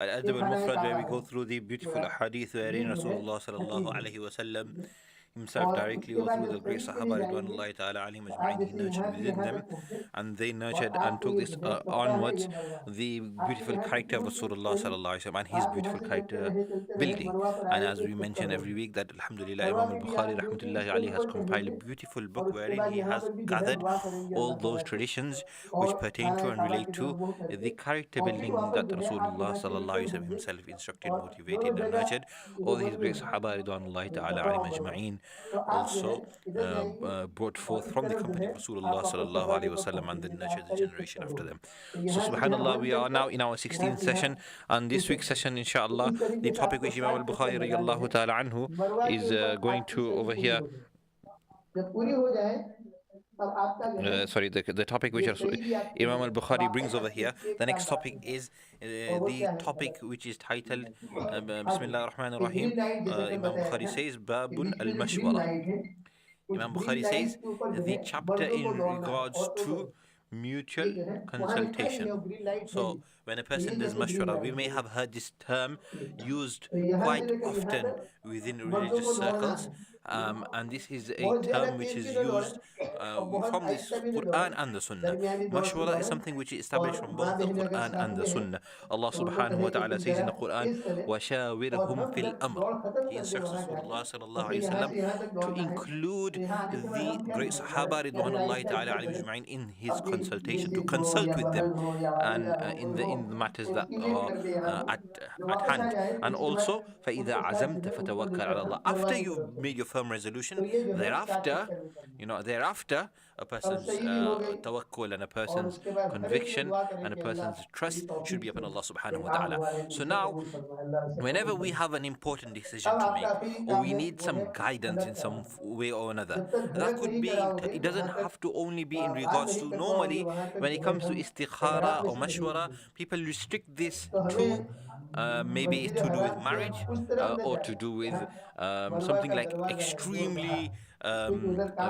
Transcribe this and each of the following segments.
Adab Al Mufrad, where we go through the beautiful ahadith wherein Rasulullah sallallahu alaihi wasallam himself directly or through the great Sahaba Ridwanullahi ta'ala alayhim ajma'in, he nurtured within them, and they nurtured and took this onwards, the beautiful character of Rasulullah sallallahu alaihi wasallam and his beautiful character building. And as we mention every week, that Alhamdulillah, Imam Al Bukhari rahmatullahi alayhi has compiled a beautiful book wherein he has gathered all those traditions which pertain to and relate to the character building that Rasulullah sallallahu alaihi wasallam himself instructed, motivated, and nurtured all his great Sahaba Ridwanullahi ta'ala alayhim ajma'in, also brought forth from the company of Rasulullah sallallahu alaihi wasallam, and then nurtured the generation after them. So subhanallah, we are now in our 16th session, and this week's session, inshallah, the topic which Imam al-Bukhari radiallahu ta'ala anhu is going to over here. The topic which Imam al-Bukhari brings over here. The next topic is the topic which is titled Bismillah ar-Rahman ar-Rahim. Imam Bukhari says Babun al-Mashwarah. Imam Bukhari says the chapter in regards to mutual consultation. So when a person does mashwarah, we may have heard this term used quite often within religious circles, and this is a term which is used from this Quran and the Sunnah. Mashwarah is something which is established from both the Quran and the Sunnah. Allah subhanahu wa ta'ala says in the Quran, وَشَاوِرْهُمْ فِي الْأَمْرِ. He instructs Rasulullah sallallahu alayhi wa sallam to include the great Sahaba ridwanullahi ta'ala alayhim ajma'in in his consultation, to consult with them and in the matters that are at hand. And also, فَإِذَا عَزَمْتَ فَتَوَكَّلْ عَلَى اللَّهِ. After you've made your firm resolution, thereafter a person's tawakkul and a person's conviction and a person's trust should be upon Allah subhanahu wa ta'ala. So now, whenever we have an important decision to make, or we need some guidance in some way or another, that could be, it doesn't have to only be in regards to, normally when it comes to istikharah or mashwarah, people restrict this to maybe it's to do with marriage, or to do with something like extremely a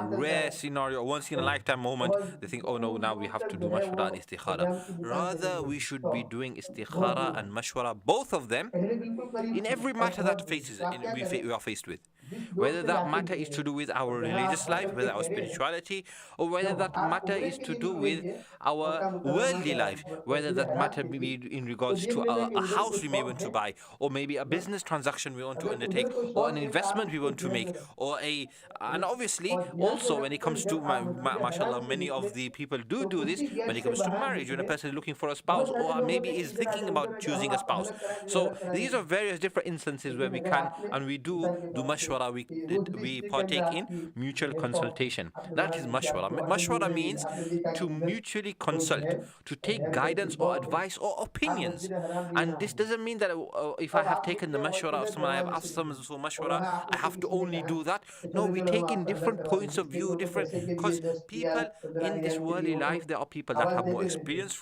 rare scenario, once in a lifetime moment. They think, oh no, now we have to do mashwarah and istikharah. Rather, we should be doing istikharah and mashwarah, both of them, in every matter that we are faced with. Whether that matter is to do with our religious life, whether our spirituality, or whether that matter is to do with our worldly life, whether that matter be in regards to a house we may want to buy, or maybe a business transaction we want to undertake, or an investment we want to make, or and obviously also when it comes to mashallah, many of the people do this when it comes to marriage, when a person is looking for a spouse, or maybe is thinking about choosing a spouse. So these are various different instances where we can and we do mashwarah. We partake in mutual consultation. That is mashwarah. Mashwarah means to mutually consult, to take guidance or advice or opinions. And this doesn't mean that if I have taken the mashwarah of someone, I have asked someone for mashwarah, I have to only do that. No, we take in different points of view, because people in this worldly life, there are people that have more experience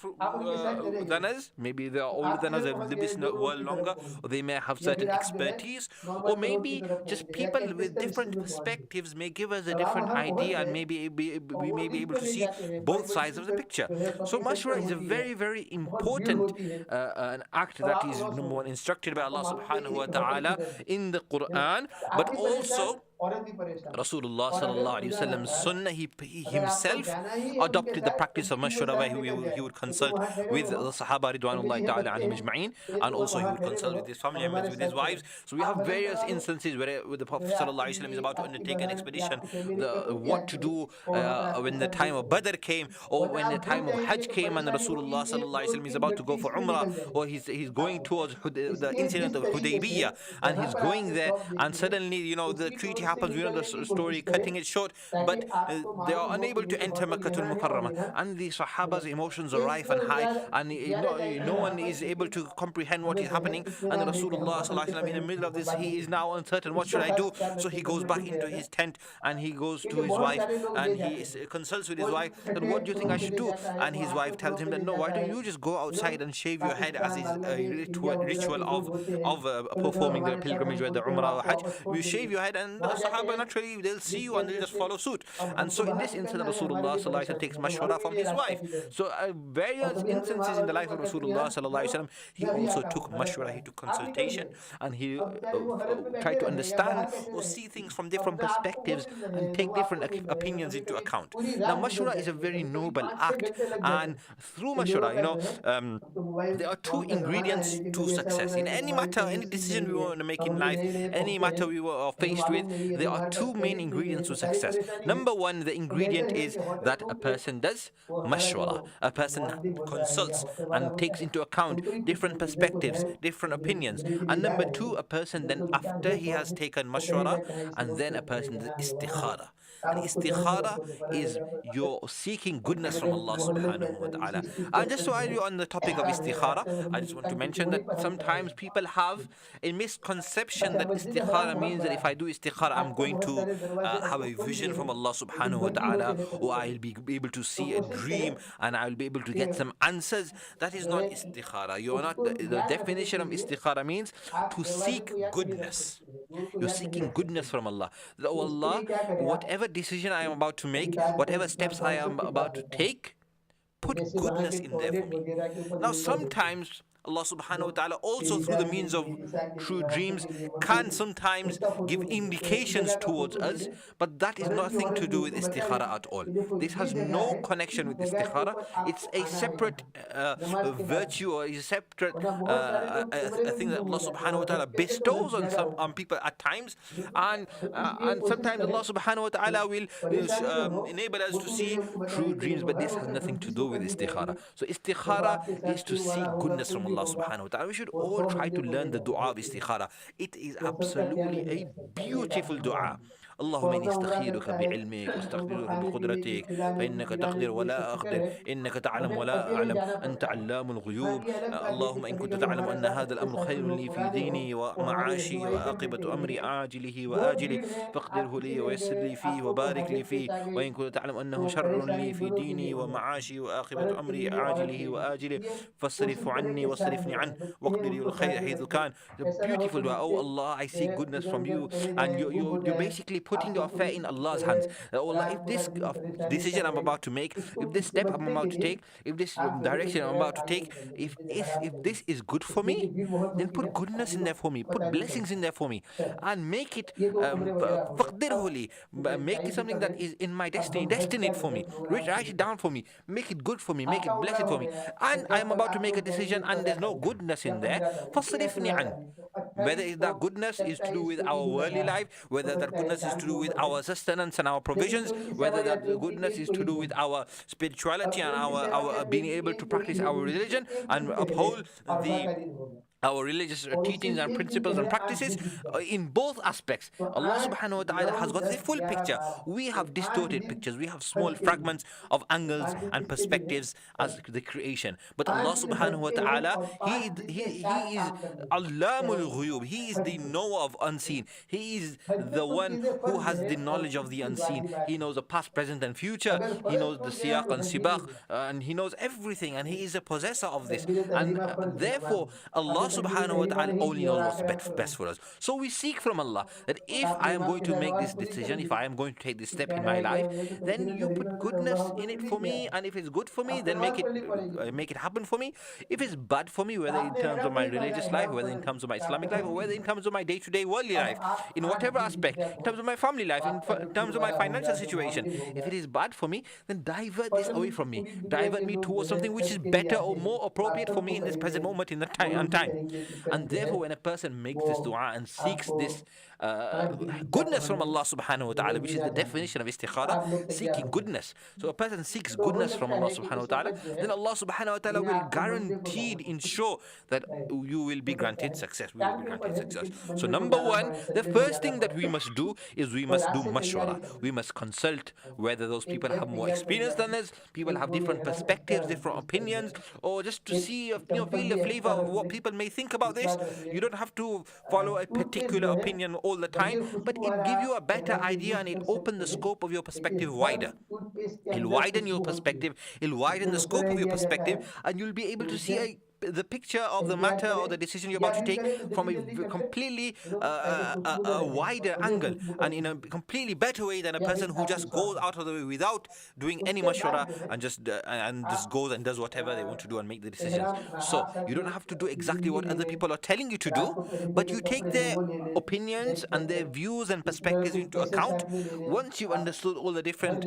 than us. Maybe they are older than us, they've lived this world longer, or they may have certain expertise, or maybe just people with different perspectives may give us a different idea, and maybe we may be able to see both sides of the picture. So mashwarah is a very, very important an act that is, number one, instructed by Allah subhanahu wa ta'ala in the Quran, but also Rasulullah sallallahu alaihi wasallam's sunnah. He himself adopted the practice of mashwarah, where he would consult with the Sahaba ridwanullahi ta'ala alayhim ajma'in, and also he would consult with his family members, with his wives. So we have various instances where the Prophet sallallahu alaihi wasallam is about to undertake an expedition, what to do when the time of Badr came, or when the time of Hajj came, and Rasulullah sallallahu alaihi wasallam is about to go for Umrah, or he's going towards the incident of Hudaybiyah, and he's going there, and suddenly the treaty happens. We know the story, cutting it short, but they are unable to enter Makkatul Mukarramah, and the Sahaba's emotions are rife and high, and no one is able to comprehend what is happening. And Rasulullah sallallahu alaihi wasallam, in the middle of this, he is now uncertain, what should I do? So he goes back into his tent, and he goes to his wife, and he consults with his wife that, what do you think I should do? And his wife tells him that, no, why don't you just go outside and shave your head, as is a ritual of performing the pilgrimage, whether Umrah or Hajj. You shave your head, and Sahaba naturally they'll see you and they'll just follow suit. And so in this instance, Rasulullah sallallahu alaihi wasallam takes mashwara from his wife. So various instances in the life of Rasulullah sallallahu alaihi wasallam, he also took mashwara, he took consultation, and he tried to understand or see things from different perspectives and take different opinions into account. Now, mashwara is a very noble act, and through mashwara, there are two ingredients to success in any matter, any decision we want to make in life, any matter we were faced with. There are two main ingredients to success. Number one, the ingredient is that a person does mashwara, a person consults and takes into account different perspectives, different opinions. And number two, a person then, after he has taken mashwara, and then a person does istikharah. And istikharah is you're seeking goodness from Allah subhanahu wa ta'ala. And just while you're on the topic of istikharah, I just want to mention that sometimes people have a misconception that istikharah means that if I do istikharah, I'm going to have a vision from Allah subhanahu wa ta'ala, or I'll be able to see a dream and I'll be able to get some answers. That is not istikharah. You're not, the definition of istikharah means to seek goodness. You're seeking goodness from Allah. Oh Allah, whatever decision I am about to make, whatever steps I am about to take, put goodness in there for me. Now, sometimes Allah subhanahu wa ta'ala also through the means of true dreams can sometimes give indications towards us, but that is nothing to do with istikharah at all. This has no connection with istikharah. It's a separate virtue, or a separate a thing that Allah subhanahu wa ta'ala bestows on people at times, and sometimes Allah subhanahu wa ta'ala will enable us to see true dreams, but this has nothing to do with istikharah. So istikharah is to seek goodness from Allah subhanahu wa ta'ala. We should all try to learn the dua of istikharah. It is absolutely a beautiful dua. اللهم إني أستخيرك بعلمك واستقدرك بقدرتك فإنك تقدر ولا أقدر إنك تعلم ولا أعلم أنت علام الغيوب اللهم إن كنت تعلم أن هذا الأمر خير لي في ديني ومعاشي وعاقبة أمري عاجله وآجله فاقدره لي ويسر لي فيه وبارك لي فيه وإن كنت تعلم أنه شر لي في ديني ومعاشي وعاقبة أمري عاجله وآجله فاصرف عني واصرفني عنه واقدر لي الخير حيث كان. The beautiful dua. Oh Allah, I seek goodness from you, and you're basically putting your affair in Allah's hands. Oh Allah, if this decision I'm about to make, if this step I'm about to take, if this direction I'm about to take, if this is good for me, then put goodness in there for me, put blessings in there for me, and make it make it something that is in my destiny, destine it for me, write it down for me, make it good for me, make it blessed for me. And I'm about to make a decision and there's no goodness in there, فَصْرِفْنِي عَنْ. Whether that goodness is to do with our worldly life, whether that goodness is to do with our sustenance and our provisions, whether that goodness is to do with our spirituality and our being able to practice our religion and uphold our religious teachings and principles and practices, in both aspects, Allah subhanahu wa ta'ala has got the full picture. We have distorted pictures, we have small fragments of angles and perspectives as the creation. But Allah subhanahu wa ta'ala, He is Allamul Ghuyub, He is the knower of unseen. He is the one who has the knowledge of the unseen. He knows the past, present and future. He knows the siyaq and sibaq, and He knows everything, and He is a possessor of this. And therefore, Allah subhanahu wa ta'ala only knows what's best for us. So we seek from Allah that if I am going to make this decision, if I am going to take this step in my life, then you put goodness in it for me, and if it's good for me, then make it happen for me. If it's bad for me, whether in terms of my religious life, whether in terms of my Islamic life, or whether in terms of my day-to-day worldly life, in whatever aspect, in terms of my family life, in terms of my financial situation, if it is bad for me, then divert this away from me, divert me towards something which is better or more appropriate for me in this present moment in the time. And therefore, when a person makes this dua and seeks this goodness from Allah subhanahu wa ta'ala, which is the definition of istikharah, seeking goodness. So a person seeks goodness from Allah subhanahu wa ta'ala, then Allah subhanahu wa ta'ala will guaranteed ensure that you will be granted success. We will be granted success. So number one, the first thing that we must do is we must do mashwarah. We must consult whether those people have more experience than us, people have different perspectives, different opinions, or just to see, feel the flavor of what people may think about this. You don't have to follow a particular opinion all the time, but it gives you a better idea and it opens the scope of your perspective wider. It'll widen your perspective, it'll widen the scope of your perspective, and you'll be able to see the picture of the matter or the decision you're about to take from a completely a wider angle and in a completely better way than a person who just goes out of the way without doing any mashwara and just goes and does whatever they want to do and make the decisions. So you don't have to do exactly what other people are telling you to do, but you take their opinions and their views and perspectives into account. Once you've understood all the different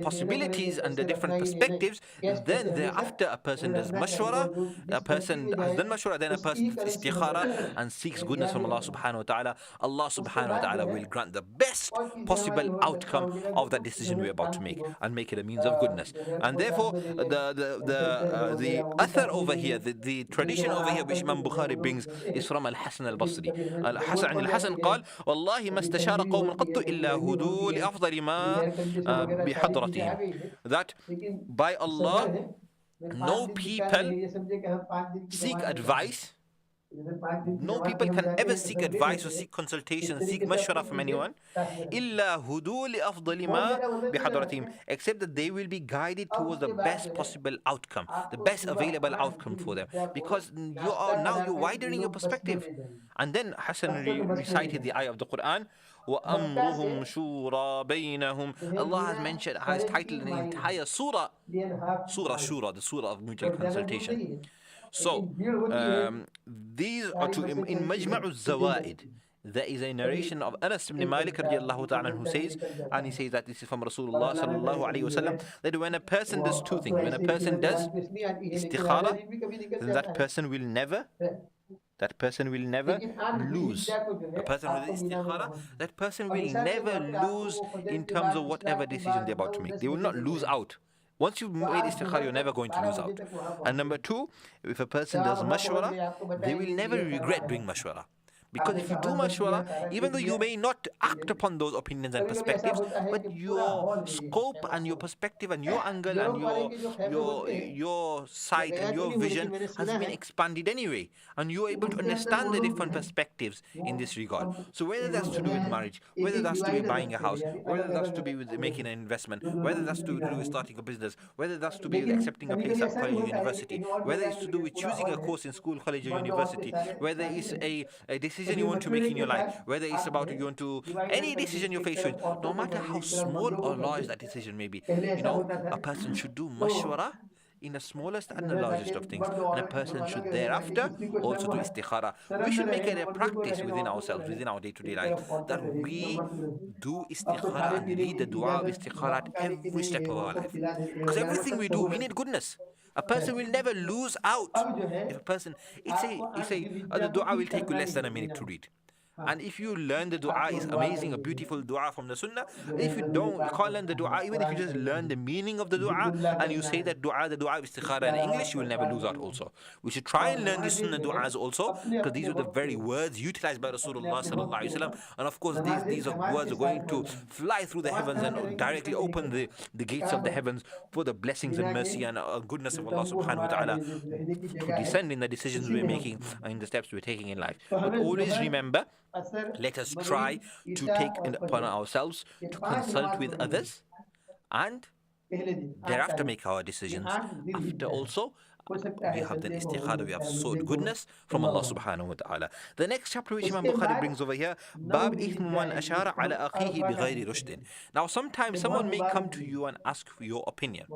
possibilities and the different perspectives, then thereafter a person does mashwara, a person has done mashwara, then a person does istikharah and seeks goodness from Allah subhanahu wa ta'ala. Allah subhanahu wa ta'ala will grant the best possible outcome of that decision we're about to make and make it a means of goodness. And therefore the athar over here, the tradition over here which Imam Bukhari brings is from Al-Hasan al-Basri. Al-Hasan قال والله ما استشار قوم قط إلا هدوا لأفضل ما بحضرتهم. That by Allah, no people seek advice. No people can ever seek advice or seek consultation, seek mashwara from anyone, إلا هدوا لأفضل ما بحضرتهم, except that they will be guided towards the best possible outcome, the best available outcome for them, because you're widening your perspective. And then Hassan recited the ayah of the Quran, وَأَمْرُهُمْ شُورَى بَيْنَهُمْ. Allah has titled an entire surah Shura, the surah of mutual consultation. So, these are two. In Majma'u Zawaid, there is a narration of Anas ibn Malik radiallahu ta'ala who says, and he says that this is from Rasulullah sallallahu alayhi wasallam, that when a person does two things, when a person does istikharah, then that person will never lose. A person with istikharah, that person will never lose in terms of whatever decision they're about to make. They will not lose out. Once you've made istikharah, you're never going to lose out. And number two, if a person does mashwara, they will never regret doing mashwara. Because if you do mashwara, even though you may not act upon those opinions and perspectives, but your scope and your perspective and your angle and your sight and your vision has been expanded anyway, and you're able to understand the different perspectives in this regard. So whether that's to do with marriage, whether that's to be buying a house, whether that's to be with making an investment, whether that's to do with starting a business, whether that's to be with accepting a place at college or university, whether it's to do with choosing a course in school, college or university, whether it's a decision you want to make in your life, whether it's about you want to any decision you're faced with, no matter how small or large that decision may be, a person should do mashwara in the smallest and the largest of things, and a person should thereafter also do istikharah. We should make it a practice within ourselves, within our day-to-day life, that we do istikharah and read the dua of istikharah at every step of our life, because everything we do, we need goodness. A person will never lose out. If a person, the dua will take you less than a minute to read. And if you learn the dua, is amazing, a beautiful dua from the sunnah. If you can't learn the dua, even if you just learn the meaning of the dua and you say that dua, the dua of istikharah in English, you will never lose out also. We should try and learn the sunnah du'as also, because these are the very words utilized by Rasulullah sallallahu alaihi wasallam. And of course, these are words are going to fly through the heavens and directly open the gates of the heavens for the blessings and mercy and goodness of Allah subhanahu wa ta'ala to descend in the decisions we're making and in the steps we're taking in life. But always remember, let us try to take it upon ourselves to consult with others and thereafter make our decisions. After also, we have done istikharah, we have sought goodness from Allah subhanahu wa ta'ala. The next chapter which Imam Bukhari brings over here, Bab ithmu man ashara ala akhihi bighayri rushdin. Now sometimes someone may come to you and ask for your opinion.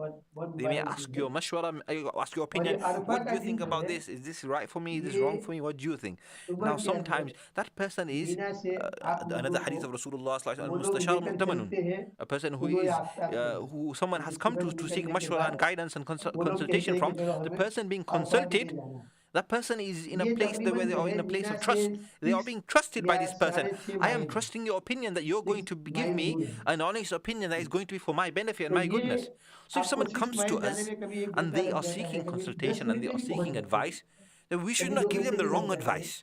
They may ask your mashwara, ask your opinion. What do you think about this? Is this right for me? Is this wrong for me? What do you think? Now sometimes that person is another hadith of Rasulullah sallallahu alaihi wasallam, a person who someone has come to seek mashwara and guidance and consultation from. The person being consulted, that person is in a place where they are in a place of trust. They are being trusted by this person. I am trusting your opinion that you're going to give me an honest opinion that is going to be for my benefit and my goodness. So if someone comes to us and they are seeking consultation and they are seeking advice, then we should not give them the wrong advice.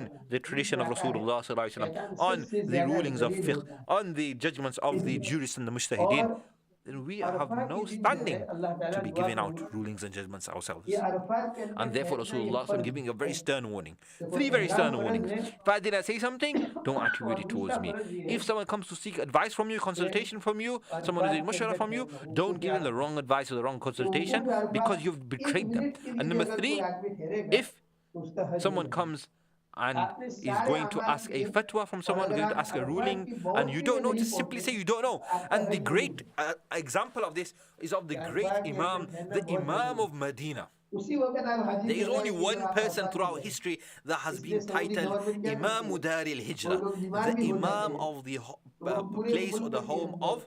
on the tradition of Rasulullah sallallahu alaihi wasallam, on उससे the ज्यादा rulings of Jalil fiqh, होता है on the judgments of the इसलिए jurists and the mujtahideen, और then we have अरफा के no दिन जो है standing अल्लाह to ताला be दुआ giving out कबूल rulings and judgments ये ourselves. अरफात के अंदर And therefore, ठहरना ये Rasulullah फर्ज giving a है very stern warning. देखो Three very एहराम stern फर्ज warnings. है If I did I say something, don't attribute और it दूसरा towards me. फर्ज ये है If someone comes to seek advice from you, कि consultation from you, someone is Arfat doing के mashwarah अंदर from you, ठहरना don't वकूफ give him the Arfa wrong advice or the wrong तो consultation वकूफ अरफा because you've एक betrayed them. Minute के लिए And भी number अगर कोई three, आदमी ठहरेगा if तो उसका हज हो someone जाएगा comes and आपने is सारे going to अमाल ask a किए fatwa from और someone, अगर going to आप ask a अरफात ruling, की and you बाउंड्री में don't know, नहीं just simply पहुंचे say you don't know. तो आपका And the हज नहीं great होगा example of this is of the कि great अरफात के अंदर Imam, ठहरना the बहुत जरूरी Imam है of Medina. उसी वक्त आप हाजी There is only कहलाएंगे जब one आप person अरफात में throughout गए history that has इसलिए been सऊदी titled गवर्नमेंट क्या करती Imam है Dar al कोई Hijrah, लोग बीमार the भी हो जाते Imam हैं of the तो वो पूरे place or मुल्क the के home अंदर of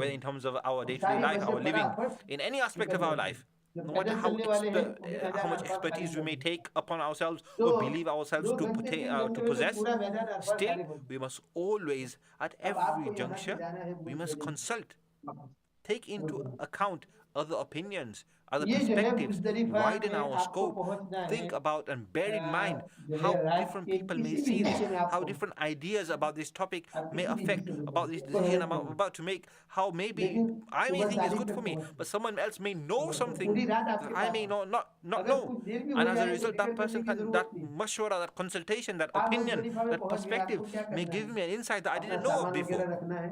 whether in terms of our हम day-to-day सारे life, मसले our living, फटाफट in any aspect निकल of our जाते हैं। life. जो No matter पैदल चलने वाले हैं उनके लिए how ज़्यादा much रास्ता खाली expertise we हो may जाता है। take upon ourselves तो or believe ourselves 2 घंटे 3 to घंटे में तो possess, पूरा मैदान अरफा still खाली हो जाता we must always, at है। अब every आपको यहाँ से juncture, जाना है we must मुल्तज़िम consult, वापस take into मुल्तज़िम। account other opinions, other ये जो है perspectives, मुज़दलिफ़ा widen में our आपको scope, पहुँचना है think about and bear in mind जो है how रात different के people may किसी भी see this, हिस्से में आप how पहुँच different ideas about this topic आप may किसी भी affect हिस्से में about this पहुँच कोई decision हर्ज I'm नहीं। about to make, how maybe लेकिन I may सुबह think is तारीख good for तक me, पहुँच but someone else may know तो पूरी something रात that आपके I पास may है। not अगर know. कुछ देर भी And हो as a जाए तो result, फिक्र that करने person की can, ज़रूरत that नहीं। mashwara, that consultation, that आप opinion, मुज़दलिफ़ा में that पहुँच गए, perspective आपको क्या may करना है? give me an insight that I अपना didn't know of सामान before. वगैरह रखना है।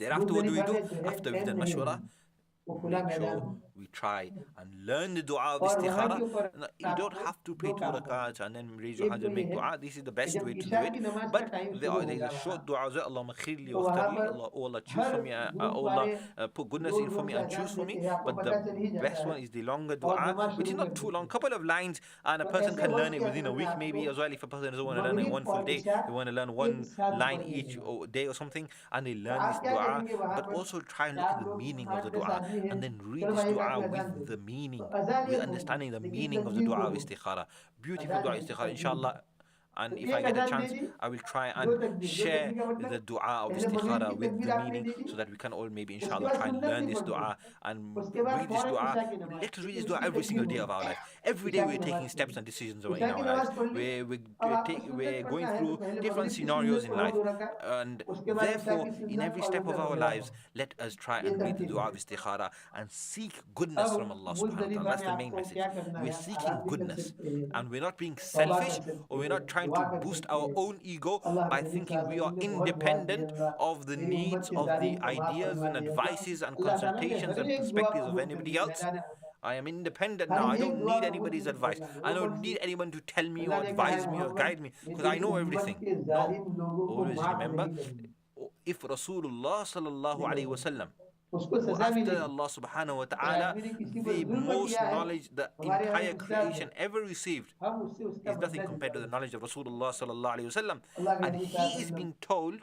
Thereafter, what do we Muzdalifah do? में जो है After we've टेंट done नहीं mashwara, रखना। वो खुला make मैदान sure हो। we try and learn the dua of और वहाँ के istikhara. ऊपर You don't आपको have to pray दो two काम करने rakats and then raise हैं। your एक hands तो and ये make है dua. This is the कि best जब way to do Isha it. की नमाज का But टाइम शुरू there is होगा a वहाँ, short dua. Allah makhirli तो वहाँ wakhtarli. पर Allah, oh Allah, choose her for me. Group Oh वाले Allah, put goodness जोर in for जोर me से and choose अजान for देते me. हैं, आपको But the पता चल ही जाता best है one is the longer और dua, नमाज which शुरू is कर not too long. देते हैं। Couple of lines, and a तो person ऐसे can learn वक्त it के within अंदर a में week maybe आपको as well. If a person doesn't want to learn it मगरिब one full और day, Isha they want to learn एक one साथ line पढ़ each लेंगे वहाँ। day or something, and they तो learn आप this क्या dua. करेंगे वहाँ But पर, also try and look at चार the लोग meaning of 8 the 10 dua, आदमी हैं, and then read चलो this भाई एक dua आदमी अजान with दे the दो, तो meaning, अजान with एक होगी understanding the लेकिन meaning of the तकबीर dua दो of होगी। istikhara. Beautiful अजान dua है तो istikhara, तकबीर दो। inshallah. तो And if I एक get a अजान दे chance, the, I will try दो and तकबीर, दो share तकबीर का the मतलब dua of पहले मगरिब istikhara की with तकबीर the आपने meaning, they the, so that we can all maybe उसके inshallah बाद try and सुन्नत learn भी this पढ़ लो, dua and उसके बाद read this फौरन dua. ईशा की नमाज, Let's read क्योंकि this dua उसकी every तकबीर single day of होगी, our life. Every day Isha की we're नमाज taking के steps लिए। and decisions ईशा in की our lives. नमाज पढ़ ली, We're अब आपको सुन्नत going पढ़ना है तो through पहले different मगरिब की scenarios सुन्नत in पढ़ो life. 2 रकात, And उसके बाद ईशा therefore, की in सुन्नत every और step of वितर our वगैरह lives, पढ़ो। let us try ये and read the तरतीब dua है। of istikhara and seek goodness अब from Allah subhanahu wa ta'ala. Muzdalifah That's में the main आपको message. क्या करना We're है, आप seeking आराम भी कर goodness. सकते हैं, And we're not being तौबा कर selfish, or सकते we're हैं, not trying दुआ to कर boost सकते our हैं। own ego अल्लाह के by नबी thinking सल्लल्लाहु अलैहि we are वसल्लम ने बहुत दुआ की है, independent अल्लाह of the मेरी उम्मत needs की of the तारीफ को माफ़ ideas फरमा and they. Allah advices and अल्लाह ताला ने consultations हर and एक दुआ perspectives of कबूल कर anybody ली else. मैदान अरफा। I am independent her now. I एक don't दुआ need कबूल anybody's की advice. अल्लाह ने, I वो कौन don't C? need anyone to tell me Allah or ने कहा है advise me or Mohammad guide me मैं because I तेरी know उम्मत everything. के No. जालिम लोगों को Always माफ़ remember, नहीं करूँगा। if Rasulullah sallallahu नहीं alaihi करूँगा, wasallam, उसको who सजा after मिलेगी। Allah subhanahu wa कोई ta'ala, आदमी ने किसी पर the जुल्म most किया है, knowledge the हमारे यहाँ entire एक इस्लाम है, creation ever received हम उससे उसका is nothing बदला compared to the चुकाएंगे। knowledge of Rasulullah sallallahu alaihi wasallam. अल्लाह के And नबी he सल्लल्लाहु अलैहि is वसल्लम being told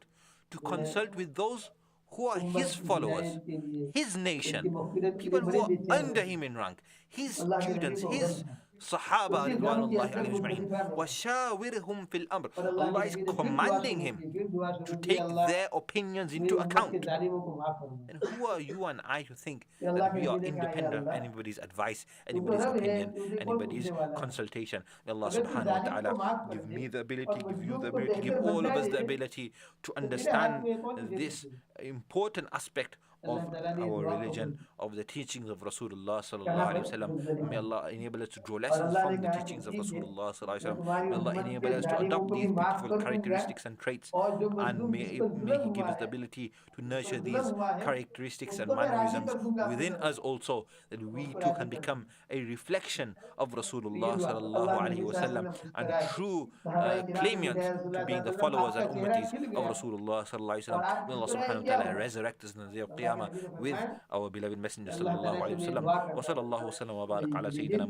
to जो है consult with those who are उम्मत his की हिदायत followers, के लिए, his उनकी nation, मग़फ़िरत के लिए people who बड़े are बेचैन under होते him हैं। in rank, his अल्लाह के नबी students, को गम his था, Sahaba उसी गम के ridwanullahi अंदर alayhim ajma'in. मुज़दलिफा में थे। وَشَاوِرْهُمْ فِي الْأَمْرِ. और अल्लाह के Allah is नबी ने फिर दुआ commanding शुरू him की, फिर दुआ to शुरू की, take Allah their opinions into मेरी उम्मत के account. जालिमों को माफ़ फरमा। And who are you and I to think कि that अल्लाह के we are नबी ने कहा, या independent of Allah anybody's advice, तू तो anybody's रब है, opinion, तुझे कौन anybody's पूछने वाला है? consultation? May Allah अगर तू subhanahu wa जालिम को ta'ala माफ़ कर give they me the ability, और give you the मज़लूम को ability, give देखकर all of बदला us ले the ले, ability to तो तेरे हाथ understand में कौन तुझे this रोकेगा? important aspect अल्लाह of ताला ने our दुआ कबूल religion, की। of the teachings of Rasulullah कहाँ sallallahu alaihi पर? wasallam. May मुज़दलिफा में। Allah enable us to draw और lessons अल्लाह ने from the कहा कि teachings of ठीक है, Rasulullah sallallahu alaihi मैं wasallam. तुम्हारी May Allah उम्मत enable के us to जालिमों adopt को भी these माफ़ beautiful कर दूंगा, characteristics and traits, और जो and मज़लूम जिस पर may जुल्म He give हुआ us the है, ability to जिस पर nurture जुल्म these हुआ है, characteristics and उसको मैं राज़ी mannerisms कर दूंगा अपनी within तरफ us से, also, that मैं we उसको too राज़ी can कर दूंगा। become a reflection of तो ये Rasulullah दुआ करो। sallallahu अल्लाह के alaihi नबी सल्लल्लाहु अलैहि wasallam वसल्लम and मुस्कुराए, true सहाबाए किराम ने पूछा, claimants या रसूल to अल्लाह being the सल्लल्लाहु अलैहि वसल्लम, followers आपका and चेहरा ummatis खिल of गया Rasulullah sallallahu alaihi और wasallam. आप May Allah मुस्कुराए, subhanahu wa क्या ta'ala हुआ? resurrect us in the day of अल्लाह के Qiyamah नबी ने with फरमाया our beloved कि Messenger अल्लाह ताला sallallahu से alaihi मैं wasallam. दुआ Wa करता हूँ, sallallahu wa sallam wa वली barak ala वली sayyidina